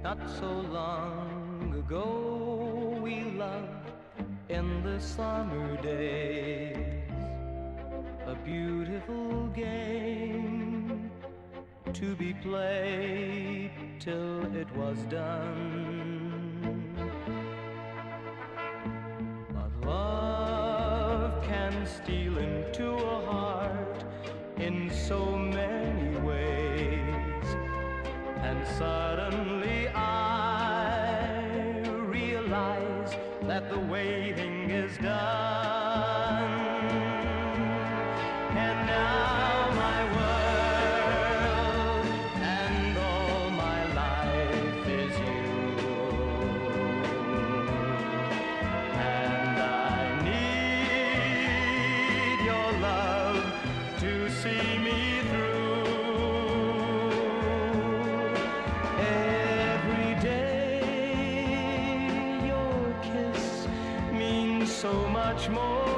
Not so long ago we loved in the summer days, a beautiful game to be played till it was done. But love can steal into a heart in so many ways, and suddenly I realize that the waiting is done. And now my world and all my life is you, and I need your love to see me through. Every day your kiss means so much more